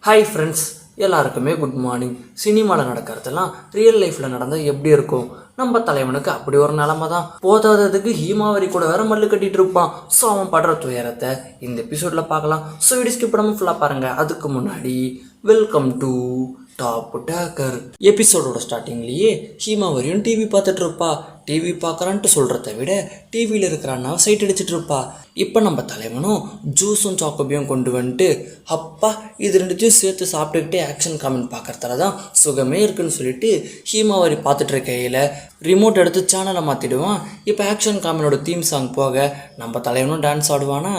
Hi friends, எல்லாருக்குமே good morning. சினிமாவில் நடக்கிறதெல்லாம் ரியல் லைஃப்பில் நடந்தால் எப்படி இருக்கும்? நம்ம தலைவனுக்கு அப்படி ஒரு நிலமை தான். போதாததுக்கு ஹீமாவரி கூட வேற மல்லு கட்டிட்டு இருப்பான். ஸோ அவன் படுற துயரத்தை இந்த எபிசோடில் பார்க்கலாம். ஸோ வீடியோ ஸ்கிப் பண்ணாமல் ஃபுல்லாக பாருங்கள். அதுக்கு முன்னாடி வெல்கம் டு டாப் டேக்கர். எபிசோடோட ஸ்டார்டிங்லேயே ஹீமாவரியும் டிவி பார்த்துட்டு இருப்பா. டிவி பார்க்குறான்ட்டு சொல்கிறத விட டிவியில் இருக்கிற அண்ணாவை சைட் அடிச்சுட்டு இருப்பா. இப்போ நம்ம தலைவனும் ஜூஸும் சாக்கோபியும் கொண்டு வந்துட்டு, அப்பா இது ரெண்டுத்தையும் சேர்த்து சாப்பிட்டுக்கிட்டே ஆக்ஷன் காமெண்ட் பார்க்குறதால தான் சுகமே இருக்குன்னு சொல்லிட்டு ஹீமாவரி பார்த்துட்டு இருக்கையில் ரிமோட் எடுத்து சேனலை மாற்றிடுவான். இப்போ ஆக்ஷன் காமெண்டோட தீம் சாங் போக நம்ம தலைவனும் டான்ஸ் ஆடுவானா.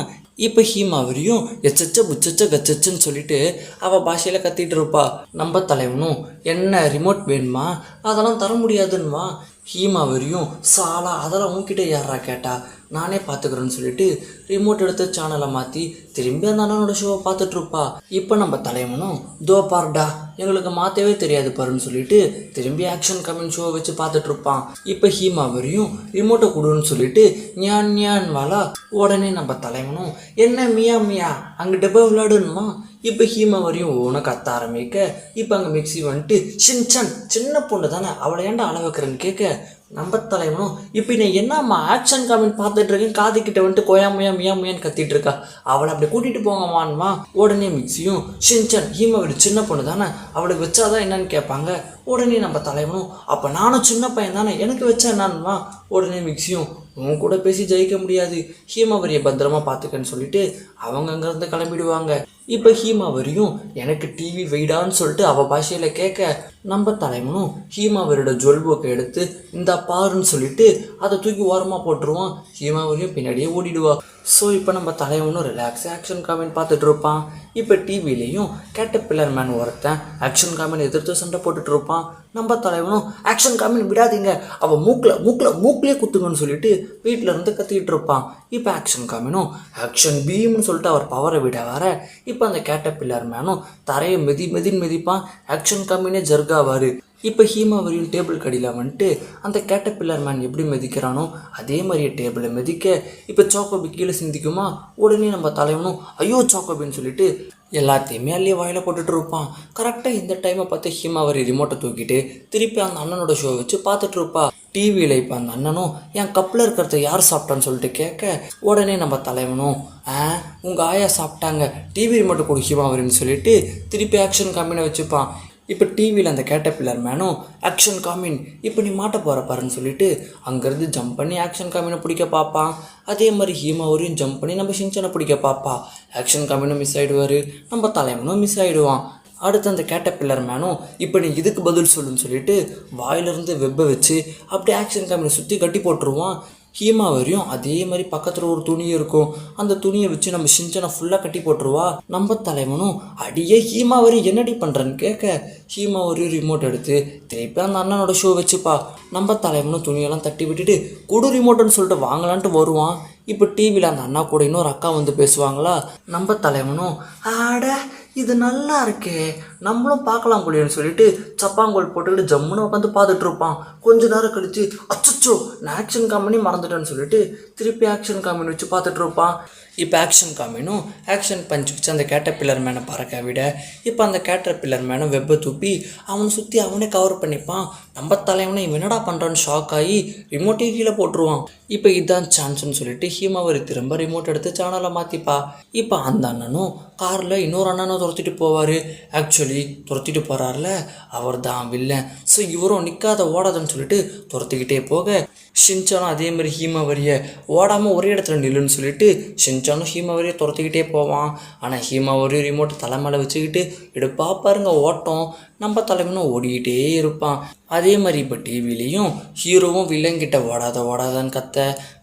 இப்போ ஹீமாவரியும் எச்சச்ச புச்சச்ச கச்சச்சுன்னு சொல்லிட்டு அவள் பாஷையில் கத்திட்டு இருப்பா. நம்ம தலைவனும் என்ன ரிமோட் வேணுமா, அதெல்லாம் தர முடியாதுன்னுவா. ஹீமாவரியும் சாலா அதெல்லாம் உன்கிட்ட யாரா கேட்டா, நானே பார்த்துக்கிறேன்னு சொல்லிட்டு ரிமோட் எடுத்து சேனலை மாற்றி திரும்பி அந்த அண்ணனோட ஷோவை பார்த்துட்ருப்பா. இப்போ நம்ம தலைவனும் தோ பார்டா எங்களுக்கு மாற்றவே தெரியாது பாருன்னு சொல்லிட்டு திரும்பி ஆக்ஷன் கமெண்ட் ஷோவை வச்சு பார்த்துட்ருப்பான். இப்போ ஹீமாவரியும் ரிமோட்டை கொடுன்னு சொல்லிட்டு ஞான் ஞான் வாலா. உடனே நம்ம தலைவனும் என்ன மியா மியா அங்கிட்ட போய் விளையாடுன்னுமா. இப்போ ஹீமாவரியும் ஓன கத்த ஆரம்பிக்க இப்போ அங்கே மிக்ஸி வந்துட்டு ஷின்சன் சின்ன பொண்ணு தானே அவளை ஏன்டா அள வைக்கிறேன்னு கேட்க நம்ம தலைவனும் இப்போ நீ என்னம்மா ஆக்ஷன் காமெண்ட் பார்த்துட்டு இருக்கேன், காதுகிட்ட வந்துட்டு கோயாமையா மியா மியான்னு கத்திட்டு இருக்கா, அவளை அப்படி கூட்டிகிட்டு போங்கம்மான்மா. உடனே மிக்ஸியும் ஷின்சன் ஹீமாவரி சின்ன பொண்ணு தானே அவளுக்கு வச்சாதான் என்னன்னு கேட்பாங்க. உடனே நம்ம தலைவனும் அப்போ நானும் சின்ன பையன் தானே எனக்கு வச்சா என்னான்மா. உடனே மிக்ஸியும் உன் கூட பேசி ஜெயிக்க முடியாது, ஹீமாவரியை பத்திரமா பார்த்துக்கன்னு சொல்லிட்டு அவங்க அங்கேருந்து கிளம்பிடுவாங்க. இப்போ ஹீமாவரியும் எனக்கு டிவி வெயிடான்னு சொல்லிட்டு அவள் பாஷையில் கேட்க நம்ம தலைவனும் ஹீமாவரியோட ஜுவல் புக்கை எடுத்து இந்த பாருன்னு சொல்லிட்டு அதை தூக்கி ஓரமாக போட்டுருவான். ஹீமாவரியும் பின்னாடியே ஓடிடுவா. ஸோ இப்போ நம்ம தலைவனும் ரிலாக்ஸ் ஆக்ஷன் காமெண்ட் பார்த்துட்டு இருப்பான். இப்போ டிவிலையும் கேட்டபில்லர் மேன் ஒருத்தன் ஆக்ஷன் காமெண்ட் எதிர்த்து சண்டை போட்டுட்டு இருப்பான். நம்ம தலைவனும் ஆக்ஷன் காமெண்ட் விடாதீங்க, அவள் மூக்கிலே குத்துங்கன்னு சொல்லிட்டு வீட்டில் இருந்து கத்திக்கிட்டு இருப்பான். இப்போ ஆக்ஷன் காமெண்டும் ஆக்ஷன் பீம்னு சொல்லிட்டு அவர் பவரை விட வர இப்போ அந்த கேட்டபில்லர் மேனும் தரையை மிதிப்பான். ஆக்ஷன் காமெண்டே ஜர்காவார். இப்போ ஹீமாவரியும் டேபிள் கடியில் வந்துட்டு அந்த கேட்டபில்லர் மேன் எப்படி மிதிக்கிறானோ அதே மாதிரியே டேபிளை மிதிக்க இப்போ சாக்கோபி கீழே சிந்திக்குமா. உடனே நம்ம தலைவனும் ஐயோ சாக்கோபின்னு சொல்லிட்டு எல்லாத்தையுமே அள்ளியே வாயில் போட்டுட்டு இருப்பான். கரெக்டாக இந்த டைமை பார்த்து ஹீமாவரி ரிமோட்டை தூக்கிட்டு திருப்பி அந்த அண்ணனோட ஷோ வச்சு பார்த்துட்டு இருப்பா. டிவியில் இப்போ அந்த அண்ணனும் என் கப்பில் இருக்கிறத யார் சாப்பிட்டான்னு சொல்லிட்டு கேட்க உடனே நம்ம தலைவனும் உங்கள் ஆயா சாப்பிட்டாங்க, டிவி ரிமோட்டை கொடு ஹீமாவரின்னு சொல்லிட்டு திருப்பி ஆக்ஷன் காமெண்டை வச்சுப்பான். இப்போ டிவியில் அந்த கேட்டபில்லர் மேனும் ஆக்ஷன் காமெண்ட் இப்போ நீ மாட்ட போகிற பாருன்னு சொல்லிட்டு அங்கேருந்து ஜம்ப் பண்ணி ஆக்ஷன் காமெண்டை பிடிக்க பார்ப்பான். அதே மாதிரி ஹீமாவரியும் ஜம்ப் பண்ணி நம்ம ஷின்சனை பிடிக்க பார்ப்பா. ஆக்ஷன் காமெண்டும் மிஸ் ஆகிடுவார், நம்ம தலைவனும் மிஸ் ஆகிடுவான். அடுத்து அந்த கேட்டபில்லர் மேனும் இப்போ நீ இதுக்கு பதில் சொல்லுன்னு சொல்லிட்டு வாயிலிருந்து வெப்பை வச்சு அப்படியே ஆக்ஷன் காமெண்டை சுற்றி கட்டி போட்டுருவான். ஹீமாவரியும் அதே மாதிரி பக்கத்தில் ஒரு துணி இருக்கும், அந்த துணியை வச்சு நம்ம ஷின்சனை ஃபுல்லாக கட்டி போட்டுருவா. நம்ம தலைவனும் அடியே ஹீமாவரி என்னடி பண்ணுறன்னு கேட்க ஹீமாவரியும் ரிமோட் எடுத்து திருப்பி அந்த அண்ணனோட ஷோ வச்சுப்பா. நம்ம தலைவனும் துணியெல்லாம் தட்டி விட்டுட்டு குடு ரிமோட்டுன்னு சொல்லிட்டு வாங்கலான்ட்டு வருவான். இப்போ டிவியில் அந்த அண்ணா கூட இன்னொரு அக்கா வந்து பேசுவாங்களா. நம்ம தலைவனும் ஆட இது நல்லா இருக்கே நம்மளும் பார்க்கலாம் போலியன்னு சொல்லிட்டு சப்பாங்கோல் போட்டுக்கிட்டு ஜம்முன்னு உட்காந்து பார்த்துட்டு இருப்பான். கொஞ்ச நேரம் கழிச்சு அச்சோ நான் ஆக்ஷன் காமெடி மறந்துட்டேன்னு சொல்லிட்டு திருப்பி ஆக்ஷன் காமெடி வச்சு பார்த்துட்டு இருப்பான். இப்போ ஆக்ஷன் காமெண்டும் ஆக்ஷன் பஞ்ச் வச்சு அந்த கேட்டபில்லர் மேனை பறக்க விட இப்போ அந்த கேட்டபில்லர் மேனை வெப்பை தூப்பி அவனை சுற்றி அவனே கவர் பண்ணிப்பான். நம்ம தலைவனை இவன் என்னடா பண்ணுறான்னு ஷாக் ஆகி ரிமோட்டே கீழே போட்டுருவான். இப்போ இதுதான் சான்ஸ்ன்னு சொல்லிட்டு ஹீமாவரி திரும்ப ரிமோட் எடுத்து சேனலை மாற்றிப்பா. இப்போ அந்த அண்ணனும் காரில் இன்னொரு அண்ணனும் துரத்திட்டு போவார். ஆக்சுவலி துரத்திட்டு போகிறார்ல அவர் தான் வில்லன். ஸோ இவரும் நிற்காத ஓடாதுன்னு சொல்லிட்டு துரத்திக்கிட்டே போக ஷின்சானும் அதே மாதிரி ஹீமாவரியை ஓடாமல் ஒரே இடத்துல நில்லுன்னு சொல்லிட்டு ஷின்சானும் ஹீமாவரியை துரத்திக்கிட்டே போவான். ஆனால் ஹீமாவரியும் ரிமோட்டை தலைமையில வச்சுக்கிட்டு எடுப்பா பாருங்க ஓட்டம். நம்ம தலைவனும் ஓடிக்கிட்டே இருப்பான். அதே மாதிரி இப்போ டிவிலையும் ஹீரோவும் வில்லங்கிட்ட ஓடாதன்னு கத்த,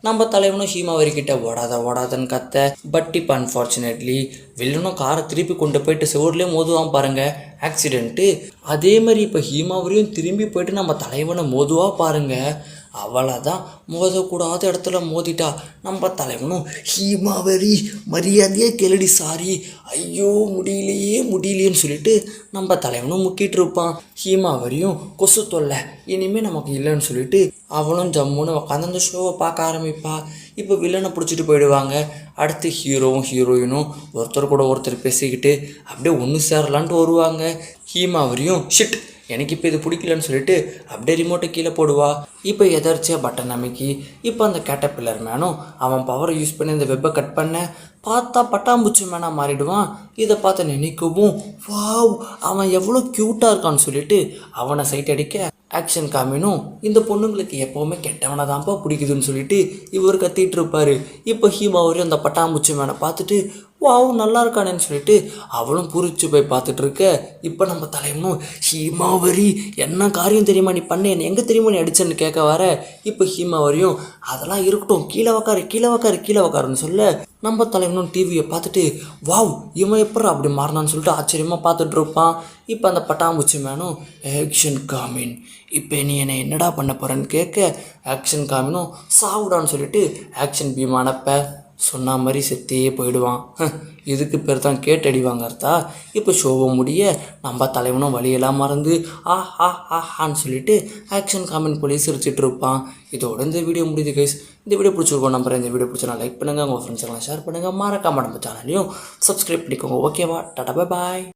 நம்ம தலைவனும் ஹீமாவரிக்கிட்ட ஓடாதன்னு கத்த. பட் இப்போ அன்ஃபார்ச்சுனேட்லி வில்லனும் காரை திருப்பி கொண்டு போயிட்டு செவர்லேயே மோதுவான் பாருங்க, ஆக்சிடென்ட்டு. அதே மாதிரி இப்போ ஹீமாவரியும் திரும்பி போயிட்டு நம்ம தலைவனை மோதுவா பாருங்க. அவளை தான் மோதக்கூடாத இடத்துல மோதிட்டா. நம்ம தலைவனும் ஹீமாவரி மரியாதையே கேளடி சாரி, ஐயோ முடியலையேன்னு சொல்லிட்டு நம்ம தலைவனும் முக்கிட்டு இருப்பான். ஹீமாவரியும் கொசு தொல்லை இனிமேல் நமக்கு இல்லைன்னு சொல்லிட்டு அவளும் ஜம்முன்னு உட்காந்து அந்த ஷோவை பார்க்க ஆரம்பிப்பா. இப்போ வில்லனை பிடிச்சிட்டு போயிடுவாங்க. அடுத்து ஹீரோவும் ஹீரோயினும் ஒருத்தர் கூட ஒருத்தர் பேசிக்கிட்டு அப்படியே ஒன்று சேரலான்ட்டு வருவாங்க. ஹீமாவரியும் ஷிட் எனக்கு இப்போ இது பிடிக்கலன்னு சொல்லிட்டு அப்படியே ரிமோட்டை கீழே போடுவா. இப்போ எதர்ச்சியாக பட்டன் அமைக்கி இப்போ அந்த கேட்டபில்லர் மேனும் அவன் பவரை யூஸ் பண்ணி அந்த வெப்பை கட் பண்ண பார்த்தா பட்டாம்பூச்சி மேனாக மாறிடுவான். இதை பார்த்து நினைக்கவும் வாவ் அவன் எவ்வளோ க்யூட்டாக இருக்கான்னு சொல்லிட்டு அவனை சைட் அடிக்க ஆக்ஷன் காமினும் இந்த பொண்ணுங்களுக்கு எப்போவுமே கெட்டவனை தான்ப்பா பிடிக்குதுன்னு சொல்லிட்டு இவர் கத்திட்டு இருப்பார். இப்போ ஹீமாவரி அந்த பட்டாம்பூச்சி மேனை பார்த்துட்டு வாவ் நல்லா இருக்கானேன்னு சொல்லிட்டு அவளும் பூரிச்சு போய் பார்த்துட்டு இருக்க. இப்போ நம்ம தலைவனும் ஹீமாவரி என்ன காரியம் தெரியுமா நீ பண்ண, என்ன எங்கே தெரியுமா நீ அடிச்சேன்னு கேட்க வர. இப்போ ஹீமாவரியும் அதெல்லாம் இருக்கட்டும் கீழே உக்காருன்னு சொல்ல நம்ம தலைவனும் டிவியை பார்த்துட்டு வாவ் இவன் எப்போ அப்படி மாறினான்னு சொல்லிட்டு ஆச்சரியமாக பார்த்துட்டு இருப்பான். இப்போ அந்த பட்டாம்பூச்சி மேனும் ஆக்ஷன் காமின் இப்போ நீ என்னை என்னடா பண்ண போகிறேன்னு கேட்க ஆக்ஷன் காமினும் சாவுடான்னு சொல்லிட்டு ஆக்ஷன் பீம் அனுப்ப சொன்ன மாதிரி செத்தே போயிடுவான். இதுக்கு பேர் தான் கேட்டடி வாங்கறதா. இப்போ ஷோவை முடிய நம்ம தலைவனும் வழியெல்லாம் மறந்து ஆஹான்னு சொல்லிட்டு ஆக்ஷன் காமெண்ட் போலீஸ் சிரிச்சிட்டு இருப்பான். இதோட இந்த வீடியோ முடியுது கைஸ். இந்த வீடியோ பிடிச்சிருக்கோம் நம்புறேன். இந்த வீடியோ பிடிச்சா லைக் பண்ணுங்கள், உங்கள் ஃப்ரெண்ட்ஸுக்கெல்லாம் ஷேர் பண்ணுங்கள், மறக்காம நம்ம சேனலையும் சப்ஸ்கிரைப் பண்ணிக்கோங்க. ஓகேவா? Tata bye bye.